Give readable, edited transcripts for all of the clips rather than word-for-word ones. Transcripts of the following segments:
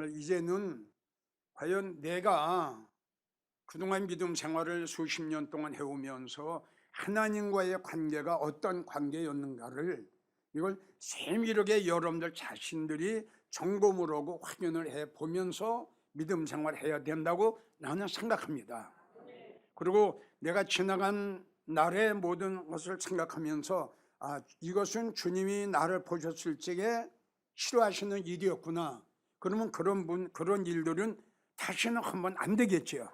이제는 과연 내가 그동안 믿음 생활을 수십 년 동안 해오면서 하나님과의 관계가 어떤 관계였는가를 이걸 세밀하게 여러분들 자신들이 점검을 하고 확인을 해보면서 믿음 생활을 해야 된다고 나는 생각합니다. 그리고 내가 지나간 날의 모든 것을 생각하면서 이것은 주님이 나를 보셨을 적에 싫어하시는 일이었구나. 그러면 그런 일들은 다시는 하면 안 되겠죠.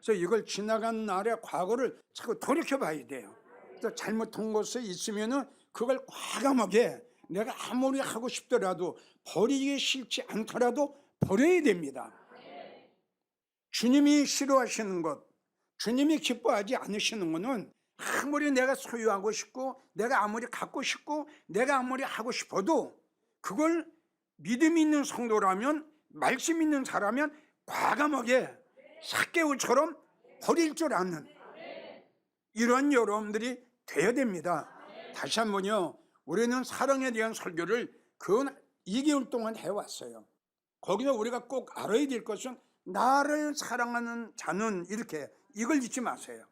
그래서 이걸 지나간 날의 과거를 자꾸 돌이켜봐야 돼요. 그래서 잘못한 것이 있으면은 그걸 과감하게 내가 아무리 하고 싶더라도 버리기 싫지 않더라도 버려야 됩니다. 주님이 싫어하시는 것, 주님이 기뻐하지 않으시는 것은 아무리 내가 소유하고 싶고 내가 아무리 갖고 싶고 내가 아무리 하고 싶어도 그걸 믿음 있는 성도라면 말씀 있는 사람이면 과감하게 삭개오처럼 버릴 줄 아는 이런 여러분들이 돼야 됩니다. 다시 한번요, 우리는 사랑에 대한 설교를 근 2개월 동안 해왔어요. 거기서 우리가 꼭 알아야 될 것은 나를 사랑하는 자는 이걸 잊지 마세요.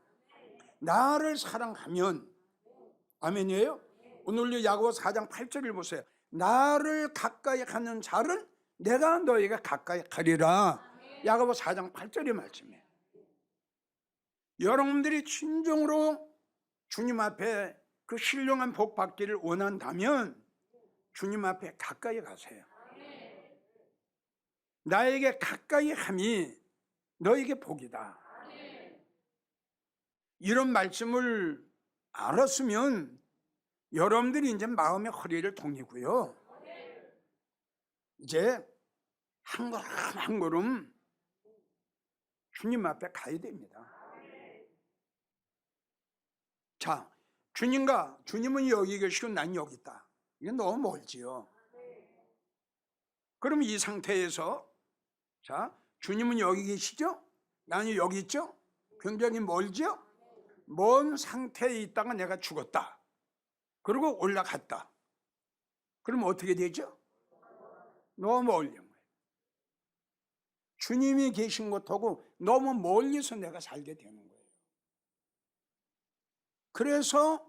나를 사랑하면, 아멘이에요? 오늘 야고보 4장 8절을 보세요. 나를 가까이 하는 자를 내가 너희가 가까이 하리라. 야고보 4장 8절의 말씀이에요. 여러분들이 진정으로 주님 앞에 그 신령한 복 받기를 원한다면 주님 앞에 가까이 가세요. 나에게 가까이 함이 너에게 복이다. 이런 말씀을 알았으면 여러분들이 이제 마음의 허리를 동이고요, 이제 한 걸음 한 걸음 주님 앞에 가야 됩니다. 자, 주님은 여기 계시고 난 여기 있다. 이건 너무 멀지요. 그럼 이 상태에서 주님은 여기 계시죠? 나는 여기 있죠? 굉장히 멀죠? 먼 상태에 있다가 내가 죽었다. 그리고 올라갔다. 그럼 어떻게 되죠? 너무 멀리 거예요. 주님이 계신 것하고 너무 멀리서 내가 살게 되는 거예요. 그래서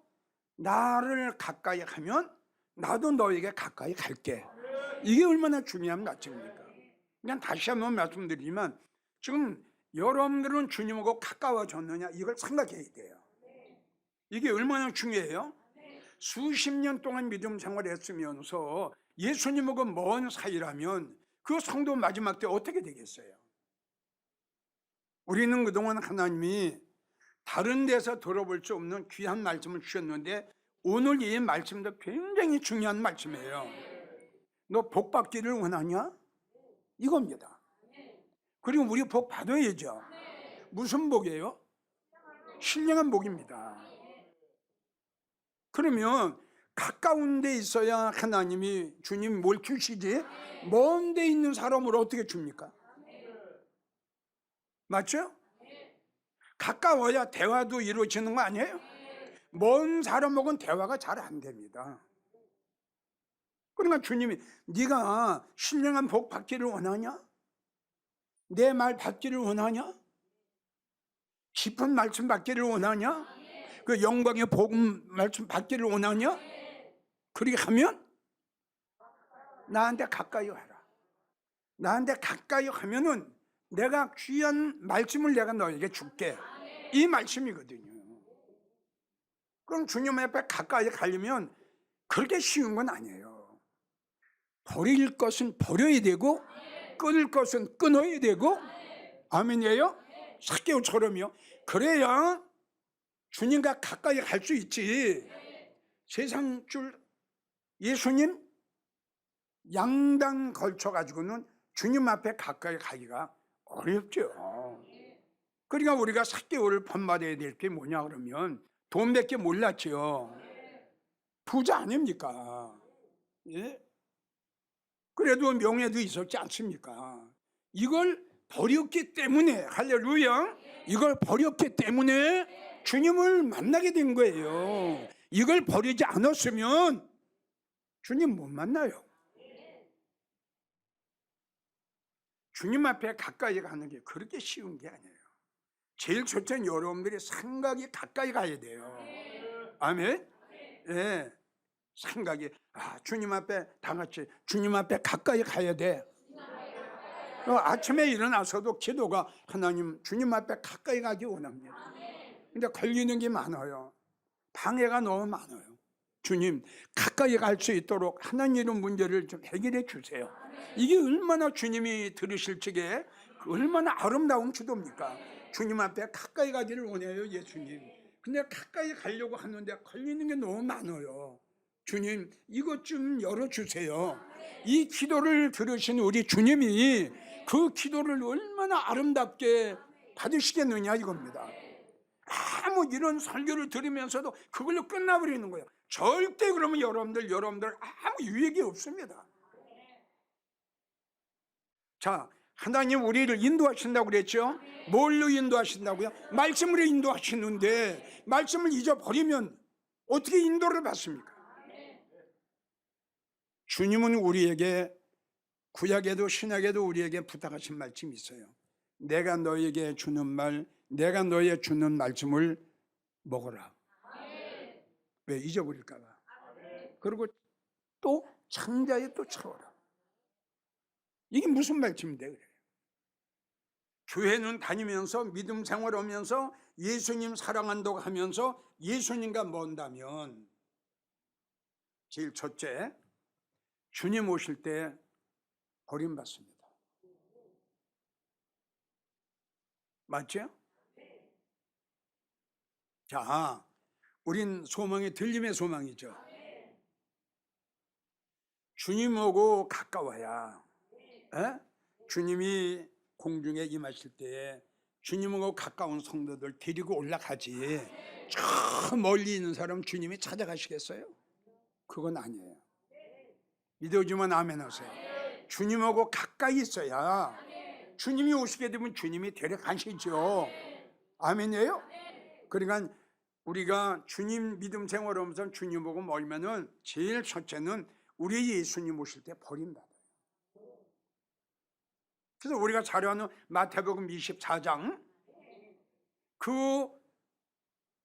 나를 가까이 하면 나도 너에게 가까이 갈게. 이게 얼마나 중요한 말씀입니까? 그냥 다시 한번 말씀드리지만 지금 여러분들은 주님하고 가까워졌느냐 이걸 생각해야 돼요. 이게 얼마나 중요해요? 수십 년 동안 믿음 생활했으면서 예수님하고 먼 사이라면 그 성도 마지막 때 어떻게 되겠어요? 우리는 그동안 하나님이 다른 데서 들어볼 수 없는 귀한 말씀을 주셨는데 오늘 이 말씀도 굉장히 중요한 말씀이에요. 너 복 받기를 원하냐? 이겁니다. 그리고 우리 복 받아야죠. 무슨 복이에요? 신령한 복입니다. 그러면 가까운 데 있어야 하나님이 주님 뭘 주시지? 먼 데 있는 사람을 어떻게 줍니까? 맞죠? 가까워야 대화도 이루어지는 거 아니에요? 먼 사람하고는 대화가 잘 안 됩니다. 그러니까 주님이 네가 신령한 복 받기를 원하냐? 내 말 받기를 원하냐? 깊은 말씀 받기를 원하냐? 그 영광의 복음 말씀 받기를 원하냐? 그렇게 하면 나한테 가까이 와라. 나한테 가까이 하면은 내가 귀한 말씀을 내가 너에게 줄게. 이 말씀이거든요. 그럼 주님 앞에 가까이 가려면 그렇게 쉬운 건 아니에요. 버릴 것은 버려야 되고 끊을 것은 끊어야 되고, 아멘이에요? 삭개오처럼요. 그래야 주님과 가까이 갈 수 있지. 세상 줄 예수님 양당 걸쳐가지고는 주님 앞에 가까이 가기가 어렵죠. 그러니까 우리가 삭개오를 본받아야 될 게 뭐냐 그러면 돈밖에 몰랐죠. 부자 아닙니까? 예? 그래도 명예도 있었지 않습니까? 이걸 버렸기 때문에, 할렐루야, 이걸 버렸기 때문에 주님을 만나게 된 거예요. 이걸 버리지 않았으면 주님 못 만나요. 주님 앞에 가까이 가는 게 그렇게 쉬운 게 아니에요. 제일 첫째는 여러분들이 생각이 가까이 가야 돼요. 아멘? 예. 생각이, 주님 앞에 다 같이 주님 앞에 가까이 가야 돼. 아침에 일어나서도 기도가 하나님 주님 앞에 가까이 가기 원합니다. 근데 걸리는 게 많아요. 방해가 너무 많아요. 주님 가까이 갈 수 있도록 하나님 이런 문제를 좀 해결해 주세요. 이게 얼마나 주님이 들으실 적에 얼마나 아름다운 기도입니까? 주님 앞에 가까이 가기를 원해요, 예수님. 근데 가까이 가려고 하는데 걸리는 게 너무 많아요. 주님 이것 좀 열어주세요. 이 기도를 들으신 우리 주님이 그 기도를 얼마나 아름답게 받으시겠느냐 이겁니다. 아무 이런 설교를 들으면서도 그걸로 끝나버리는 거예요. 절대 그러면 여러분들 아무 유익이 없습니다. 자, 하나님 우리를 인도하신다고 그랬죠? 뭘로 인도하신다고요? 말씀으로 인도하시는데 말씀을 잊어버리면 어떻게 인도를 받습니까? 주님은 우리에게 구약에도 신약에도 우리에게 부탁하신 말씀이 있어요. 내가 너에게 주는 말, 내가 너에게 주는 말씀을 먹어라. 왜? 잊어버릴까 봐. 그리고 또 창자에 또 채워라. 이게 무슨 말씀인데 그래요? 교회는 다니면서 믿음 생활하면서 예수님 사랑한다고 하면서 예수님과 먼다면 제일 첫째, 주님 오실 때 버림받습니다. 맞죠? 자, 우린 소망이 들림의 소망이죠. 주님하고 가까워야 주님이 공중에 임하실 때에 주님하고 가까운 성도들 데리고 올라가지 저 멀리 있는 사람 주님이 찾아가시겠어요? 그건 아니에요. 믿어주면 아멘 하세요. 주님하고 가까이 있어야 주님이 오시게 되면 주님이 데려가시죠. 아멘이에요? 그러니까 우리가 주님 믿음 생활하면서 주님하고 멀면은 제일 첫째는 우리 예수님 오실 때 버림받아요. 그래서 우리가 자료하는 마태복음 24장 그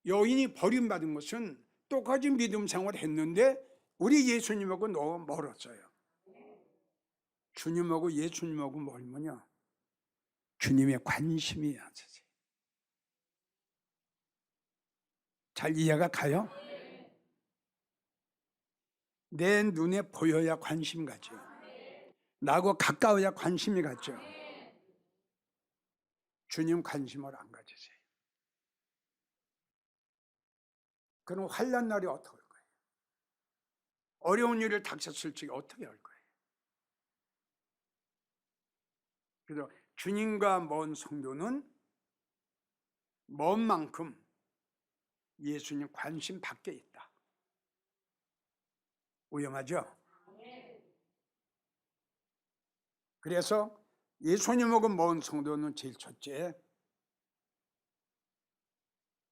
여인이 버림받은 것은 똑같이 믿음 생활을 했는데 우리 예수님하고 너무 멀었어요. 주님하고 예수님하고 멀면요 주님의 관심이 안 서세요. 잘 이해가 가요? 내 눈에 보여야 관심 가죠. 나하고 가까워야 관심이 가죠. 주님 관심을 안 가지세요. 그럼 환난 날이 어떻게 할 거예요? 어려운 일을 닥쳤을 적에 어떻게 할 거예요? 그래서 주님과 먼 성도는 먼 만큼 예수님 관심 밖에 있다. 위험하죠? 그래서 예수님하고 먼 성도는 제일 첫째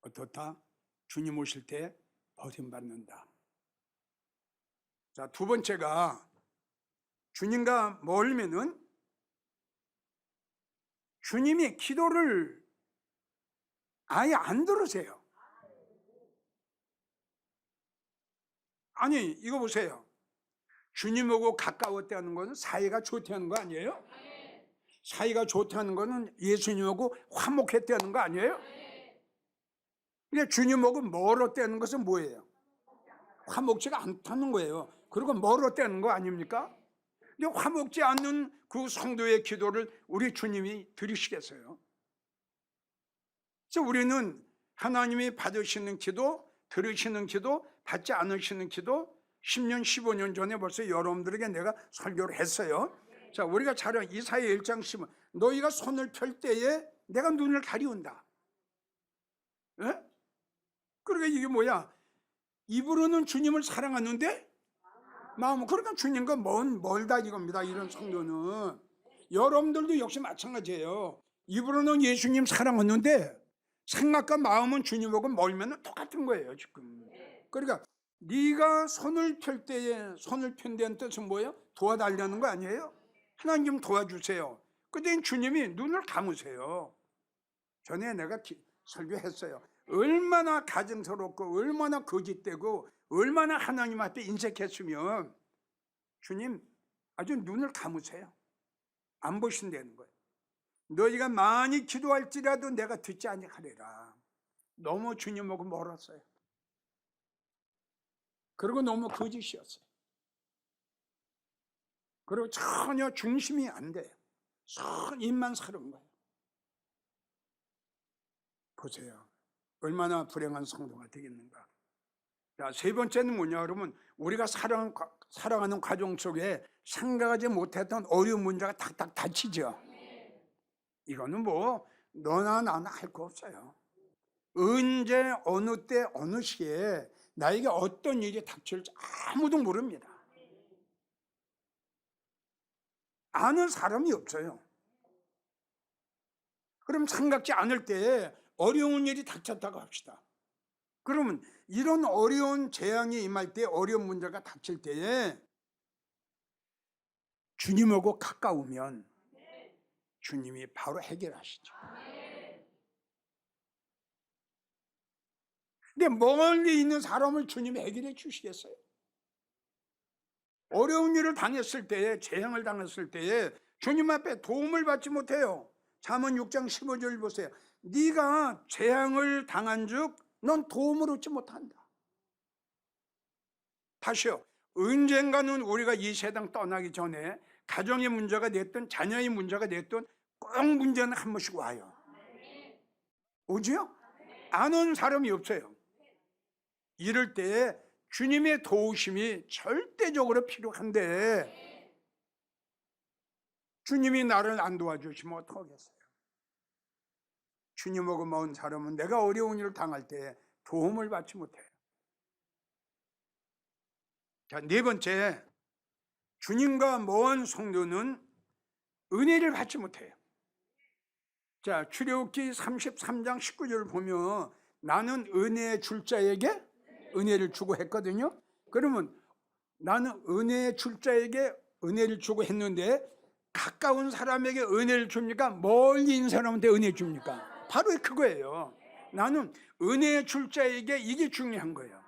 어떻다? 주님 오실 때 버림받는다. 자, 두 번째가 주님과 멀면은 주님이 기도를 아예 안 들으세요. 아니 이거 보세요. 주님하고 가까웠다는 것은 사이가 좋다는 거 아니에요? 사이가 좋다는 것은 예수님하고 화목했다는 거 아니에요? 근데 주님하고 멀었다는 것은 뭐예요? 화목지가 않다는 거예요. 그리고 멀었다는 거 아닙니까? 근데 화목지 않는 그 성도의 기도를 우리 주님이 들으시겠어요? 그래서 우리는 하나님이 받으시는 기도, 들으시는 기도, 받지 않으시는 기도 10년, 15년 전에 벌써 여러분들에게 내가 설교를 했어요. 자, 우리가 잘 아는 이사야 1장 10은 너희가 손을 펼 때에 내가 눈을 가리운다. 예? 그러니까 이게 뭐야? 입으로는 주님을 사랑하는데 마음은 그러니까 주님과 멀다 이겁니다. 이런 성도는 여러분들도 역시 마찬가지예요. 입으로는 예수님 사랑하는데 생각과 마음은 주님하고 멀면 똑같은 거예요 지금. 그러니까 네가 손을 펼 때에 손을 편 데는 뜻은 뭐예요? 도와달라는 거 아니에요? 하나님 좀 도와주세요. 그때 주님이 눈을 감으세요. 전에 내가 설교했어요. 얼마나 가증스럽고 얼마나 거짓되고 얼마나 하나님 앞에 인색했으면 주님 아주 눈을 감으세요. 안 보신다는 거예요. 너희가 많이 기도할지라도 내가 듣지 아니하리라. 너무 주님하고 멀었어요. 그리고 너무 거짓이었어요. 그리고 전혀 중심이 안 돼요. 입만 사는 거예요. 보세요. 얼마나 불행한 성도가 되겠는가. 자, 세 번째는 뭐냐 그러면 우리가 살아가는 과정 속에 생각하지 못했던 어려운 문제가 탁탁 닥치죠. 이거는 뭐 너나 나나 할 거 없어요. 언제 어느 때 어느 시기에 나에게 어떤 일이 닥칠지 아무도 모릅니다. 아는 사람이 없어요. 그럼 생각지 않을 때 어려운 일이 닥쳤다고 합시다. 그러면 이런 어려운 재앙이 임할 때, 어려운 문제가 닥칠 때에 주님하고 가까우면 주님이 바로 해결하시죠. 근데 멀리 있는 사람을 주님이 해결해 주시겠어요? 어려운 일을 당했을 때에, 재앙을 당했을 때에 주님 앞에 도움을 받지 못해요. 잠언 6장 15절 보세요. 네가 재앙을 당한 즉 넌 도움을 얻지 못한다. 다시요. 언젠가는 우리가 이 세상 떠나기 전에 가정의 문제가 됐든 자녀의 문제가 됐든 꼭 문제는 한 번씩 와요. 오지요? 안 온 사람이 없어요. 이럴 때 주님의 도우심이 절대적으로 필요한데 주님이 나를 안 도와주시면 어떡하겠어요? 주님하고 먼 사람은 내가 어려운 일을 당할 때 도움을 받지 못해요. 자, 네 번째, 주님과 먼 성도는 은혜를 받지 못해요. 자, 출애굽기 33장 19절을 보면 나는 은혜 줄 자에게 은혜를 주고 했거든요. 그러면 나는 은혜 줄 자에게 은혜를 주고 했는데 가까운 사람에게 은혜를 줍니까? 멀리 있는 사람한테 은혜 줍니까? 바로 그거예요. 나는 은혜 줄 자에게 이게 중요한 거예요.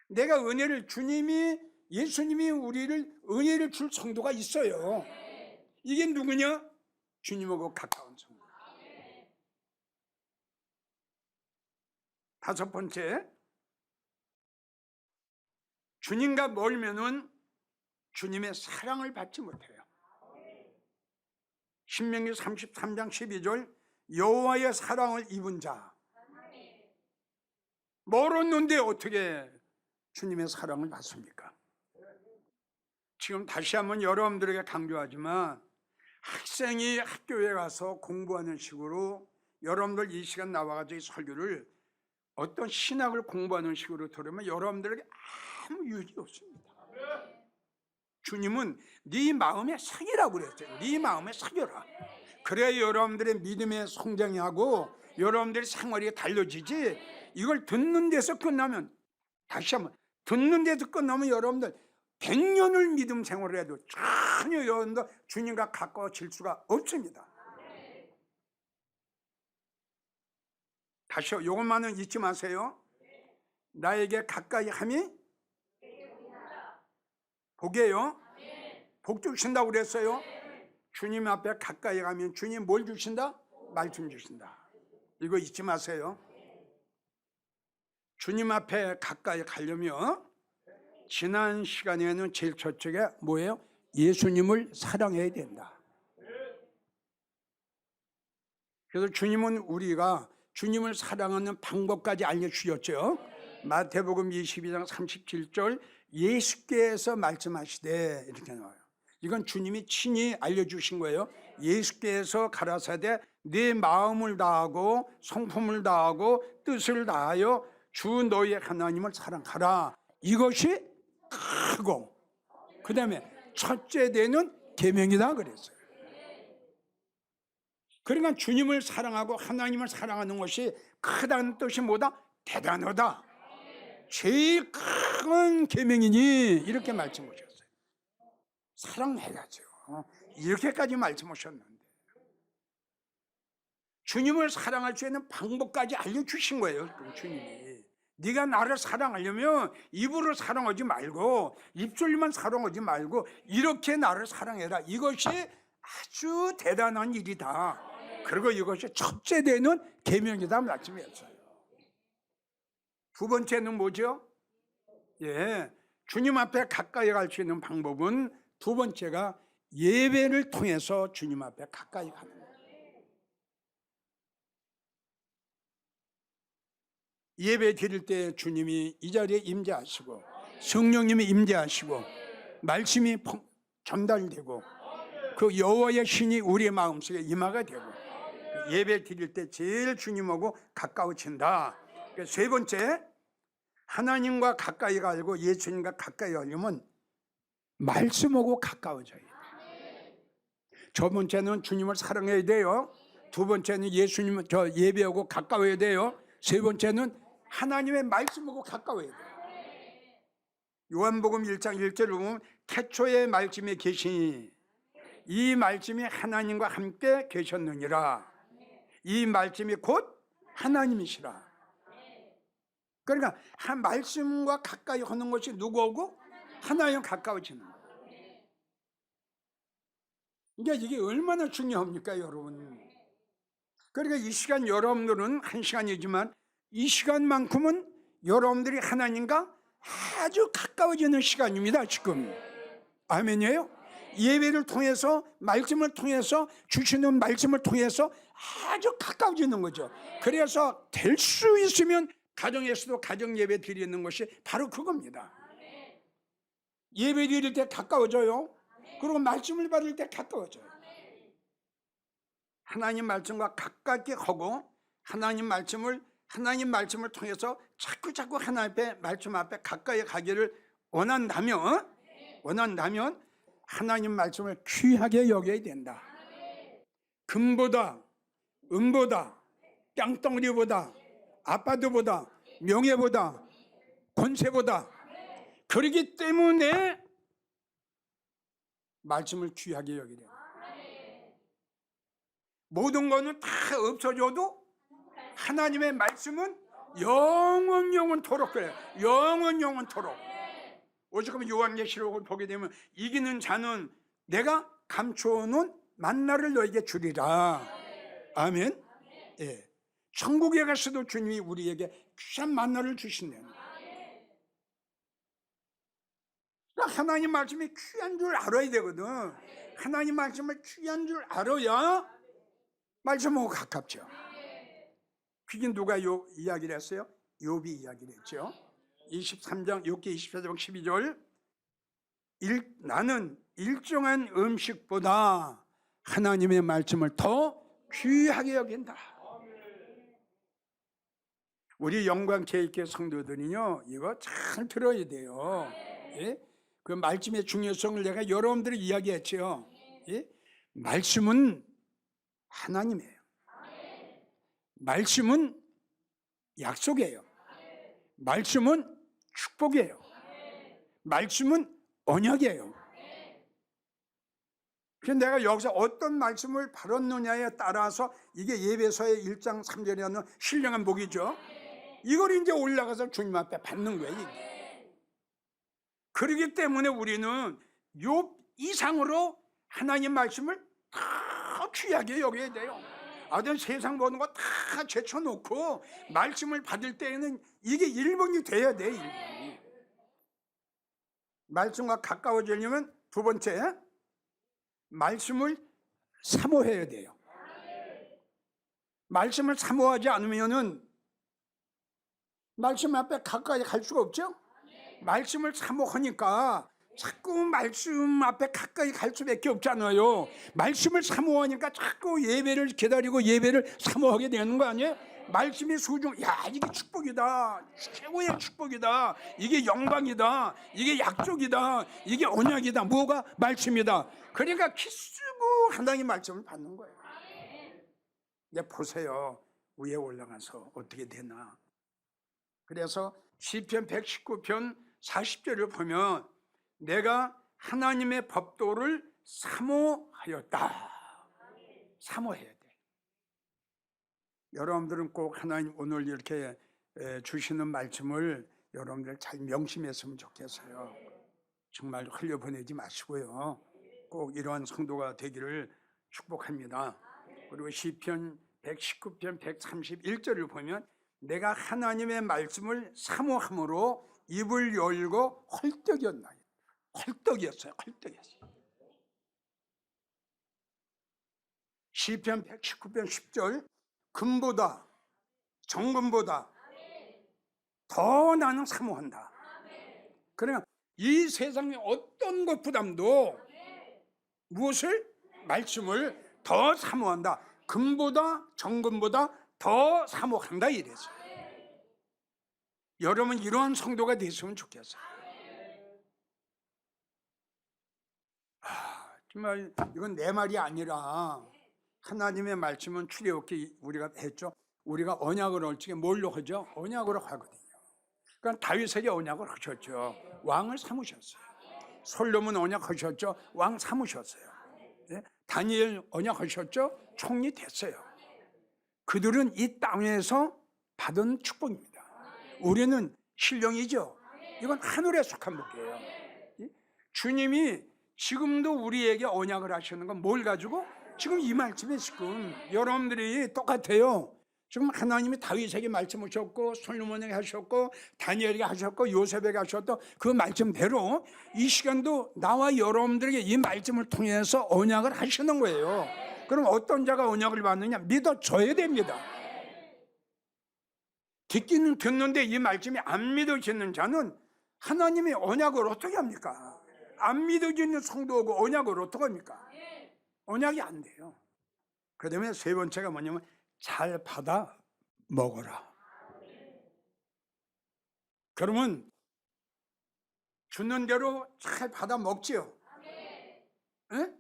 내가 은혜를 예수님이 우리를 은혜를 줄 성도가 있어요. 이게 누구냐? 주님하고 가까운 성도. 다섯 번째, 주님과 멀면은 주님의 사랑을 받지 못해요. 신명기 33장 12절 여호와의 사랑을 입은 자. 멀었는데 어떻게 주님의 사랑을 받습니까? 지금 다시 한번 여러분들에게 강조하지만 학생이 학교에 가서 공부하는 식으로 여러분들 이 시간 나와가지고 이 설교를 어떤 신학을 공부하는 식으로 들으면 여러분들에게 아무 유익이 없습니다. 주님은 네 마음에 새기라고 그랬어요. 네 마음에 새겨라. 그래야 여러분들의 믿음의 성장이 하고 여러분들의 생활이 달라지지. 이걸 듣는 데서 끝나면, 다시 한번 듣는 데서 끝나면 여러분들 100년을 믿음 생활을 해도 전혀 여러분들 주님과 가까워질 수가 없습니다. 다시요, 이것만은 잊지 마세요. 나에게 가까이 함이 복이에요. 복 주신다고 그랬어요. 주님 앞에 가까이 가면 주님 뭘 주신다? 말씀 주신다. 이거 잊지 마세요. 주님 앞에 가까이 가려면 지난 시간에는 제일 저쪽에 뭐예요? 예수님을 사랑해야 된다. 그래서 주님은 우리가 주님을 사랑하는 방법까지 알려주셨죠. 마태복음 22장 37절 예수께서 말씀하시되 이렇게 나와요. 이건 주님이 친히 알려주신 거예요. 예수께서 가라사대 네 마음을 다하고 성품을 다하고 뜻을 다하여 주 너희의 하나님을 사랑하라. 이것이 크고 그 다음에 첫째 되는 계명이다 그랬어요. 그러니까 주님을 사랑하고 하나님을 사랑하는 것이 크다는 뜻이 뭐다? 대단하다. 제일 큰 계명이니 이렇게 말씀하셨어요. 사랑해야죠. 이렇게까지 말씀하셨는데 주님을 사랑할 수 있는 방법까지 알려주신 거예요. 주님이 네가 나를 사랑하려면 입으로 사랑하지 말고 입술만 사랑하지 말고 이렇게 나를 사랑해라. 이것이 아주 대단한 일이다. 그리고 이것이 첫째 되는 계명이다 말씀이었어요. 두 번째는 뭐죠? 주님 앞에 가까이 갈 수 있는 방법은 두 번째가 예배를 통해서 주님 앞에 가까이 가는 거예요. 예배 드릴 때 주님이 이 자리에 임재하시고 성령님이 임재하시고 말씀이 전달되고 그 여호와의 신이 우리의 마음속에 임하가 되고 예배 드릴 때 제일 주님하고 가까워진다. 세 번째, 하나님과 가까이 가고 예수님과 가까이 가려면 말씀하고 가까워져야 돼요. 첫 번째는 주님을 사랑해야 돼요. 두 번째는 예수님을 예배하고 가까워야 돼요. 세 번째는 하나님의 말씀하고 가까워야 돼요. 요한복음 1장 1절을 보면 태초에 말씀이 계시니 이 말씀이 하나님과 함께 계셨느니라. 이 말씀이 곧 하나님이시라. 그러니까 한 말씀과 가까이 하는 것이 누구하고? 하나님 가까워지는 거예요. 그러니까 이게 얼마나 중요합니까, 여러분? 그러니까 이 시간 여러분들은 한 시간이지만 이 시간만큼은 여러분들이 하나님과 아주 가까워지는 시간입니다, 지금. 아멘이에요? 예배를 통해서 말씀을 통해서 주시는 말씀을 통해서 아주 가까워지는 거죠. 그래서 될 수 있으면 가정에서도 가정 예배 드리는 것이 바로 그겁니다. 예배 드릴 때 가까워져요. 그리고 말씀을 받을 때 가까워져요. 하나님 말씀과 가깝게 하고 하나님 말씀을 통해서 자꾸 하나님 말씀 앞에 가까이 가기를 원한다면 하나님 말씀을 귀하게 여겨야 된다. 금보다 은보다 땅덩어리보다 아파트보다 명예보다 권세보다 그렇기 때문에 말씀을 귀하게 여기야 된다. 모든 거는 다 없어져도 하나님의 말씀은 영원토록 그래요. 영원토록. 오죽하면 요한계시록을 보게 되면 이기는 자는 내가 감추어놓은 만나를 너에게 주리라. 아멘. 예. 천국에 가서도 주님이 우리에게 귀한 만나를 주신다는 거예요. 그러니까 하나님 말씀이 귀한 줄 알아야 되거든. 하나님 말씀을 귀한 줄 알아야 말씀하고 가깝죠. 그게 누가 이야기를 했어요? 욥이 이야기를 했죠. 23장 욥기 24장 12절 나는 일정한 음식보다 하나님의 말씀을 더 귀하게 여긴다. 우리 영광케이크 성도들은요 이거 잘 들어야 돼요. 예? 그 말씀의 중요성을 내가 여러분들이 이야기했죠. 예? 말씀은 하나님이에요. 말씀은 약속이에요. 말씀은 축복이에요. 말씀은 언약이에요. 그래서 내가 여기서 어떤 말씀을 바랐느냐에 따라서 이게 예배서의 1장 3절에 하는 신령한 복이죠. 이걸 이제 올라가서 주님 앞에 받는 거예요. 이게. 그렇기 때문에 우리는 욥 이상으로 하나님 말씀을 더 귀하게 여겨야 돼요. 아들 세상 보는 거 다 제쳐놓고 말씀을 받을 때에는 이게 1번이 돼야 돼. 1번이. 말씀과 가까워지려면 두 번째, 말씀을 사모해야 돼요. 말씀을 사모하지 않으면은 말씀 앞에 가까이 갈 수가 없죠. 말씀을 사모하니까 자꾸 말씀 앞에 가까이 갈 수밖에 없잖아요. 말씀을 사모하니까 자꾸 예배를 기다리고 예배를 사모하게 되는 거 아니에요? 말씀이 이게 축복이다. 최고의 축복이다. 이게 영광이다. 이게 약속이다. 이게 언약이다. 뭐가? 말씀이다. 그러니까 키쓰고 하나님 말씀을 받는 거예요. 이제 보세요. 위에 올라가서 어떻게 되나. 그래서 시편 119편 40절을 보면 내가 하나님의 법도를 사모하였다. 사모해야 돼. 여러분들은 꼭 하나님 오늘 이렇게 주시는 말씀을 여러분들 잘 명심했으면 좋겠어요. 정말 흘려보내지 마시고요. 꼭 이러한 성도가 되기를 축복합니다. 그리고 시편 119편 131절을 보면 내가 하나님의 말씀을 사모함으로 입을 열고 헐떡이었나. 헐떡이었어요. 헐떡이었어요. 시편 119편 10절 금보다 정금보다 더 나는 사모한다. 그러나 이 세상의 어떤 것보다도 무엇을? 말씀을 더 사모한다. 금보다 정금보다 더 사모한다 이래서. 여러분 이러한 성도가 됐으면 좋겠어요. 정말 이건 내 말이 아니라 하나님의 말씀은 출애굽기 우리가 했죠. 우리가 언약을 할 적에 뭘로 하죠? 언약으로 하거든요. 그러니까 다윗에게 언약을 하셨죠. 왕을 삼으셨어요. 솔로몬 언약하셨죠. 왕 삼으셨어요. 네? 다니엘 언약하셨죠. 총리 됐어요. 그들은 이 땅에서 받은 축복입니다. 우리는 신령이죠. 이건 하늘에 속한 복이에요. 주님이 지금도 우리에게 언약을 하시는 건 뭘 가지고? 지금 이 말씀에 지금 여러분들이 똑같아요. 지금 하나님이 다윗에게 말씀하셨고 솔로몬에게 하셨고 다니엘에게 하셨고 요셉에게 하셨던 그 말씀대로 이 시간도 나와 여러분들에게 이 말씀을 통해서 언약을 하시는 거예요. 그럼 어떤 자가 언약을 받느냐? 믿어줘야 됩니다. 듣기는 듣는데 이 말씀이 안 믿어지는 자는 하나님의 언약을 어떻게 합니까? 안 믿어지는 성도하고 언약을 어떻게 합니까? 언약이 안 돼요. 그 다음에 세 번째가 뭐냐면 잘 받아 먹어라. 그러면 주는 대로 잘 받아 먹지요. 네?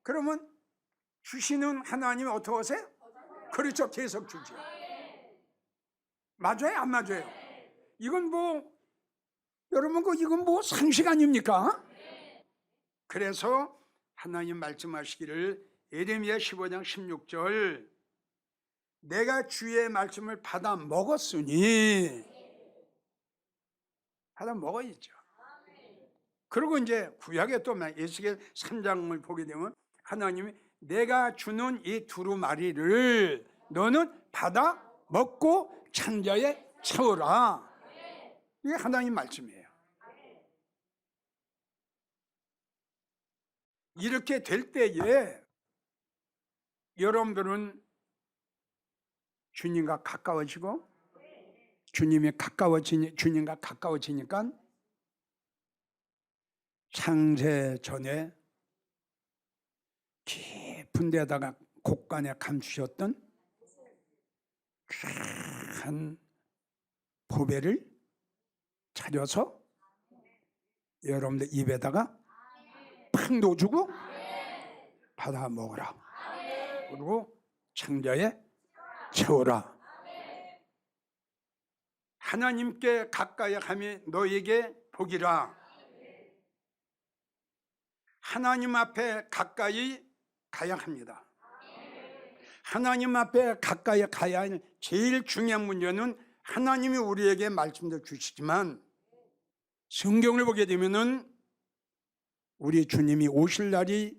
그러면 주시는 하나님이 어떻게 하세요? 그렇죠. 계속 주죠. 맞아요? 안 맞아요? 이건 뭐 여러분 이건 뭐 상식 아닙니까? 그래서 하나님 말씀하시기를 예레미야 15장 16절 내가 주의 말씀을 받아 먹었으니 받아 먹어야죠. 그리고 이제 구약에 또 에스겔 3장을 보게 되면 하나님이 내가 주는 이 두루마리를 너는 받아 먹고 창자에 채워라. 이게 하나님 말씀이에요. 이렇게 될 때에 여러분들은 주님과 가까워지고 주님과 가까워지니까 창세 전에 깊은 데다가 곳간에 감추셨던 큰 보배를 찾아서 여러분들 입에다가 팍 넣어주고 받아 먹어라. 그리고 창자에 채워라. 하나님께 가까이 함이 너에게 복이라. 하나님 앞에 가까이 가야 합니다. 하나님 앞에 가까이 가야 하는 제일 중요한 문제는 하나님이 우리에게 말씀도 주시지만 성경을 보게 되면은 우리 주님이 오실 날이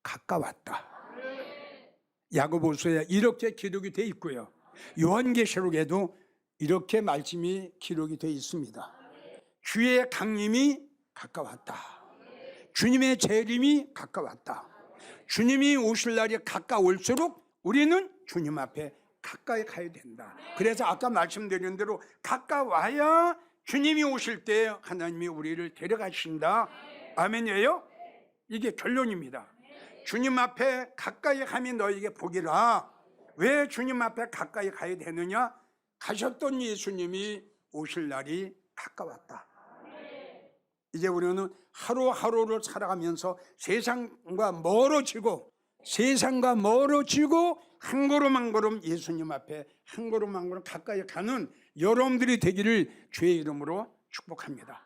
가까웠다. 야고보서에 이렇게 기록이 되어 있고요. 요한계시록에도 이렇게 말씀이 기록이 되어 있습니다. 주의 강림이 가까웠다. 주님의 재림이 가까웠다. 주님이 오실 날이 가까울수록 우리는 주님 앞에 가까이 가야 된다. 그래서 아까 말씀드린 대로 가까워야 주님이 오실 때 하나님이 우리를 데려가신다. 아멘이에요? 이게 결론입니다. 주님 앞에 가까이 함이 너에게 복이라. 왜 주님 앞에 가까이 가야 되느냐? 가셨던 예수님이 오실 날이 가까웠다. 이제 우리는 하루하루를 살아가면서 세상과 멀어지고 한 걸음 한 걸음 예수님 앞에 한 걸음 한 걸음 가까이 가는 여러분들이 되기를 주의 이름으로 축복합니다.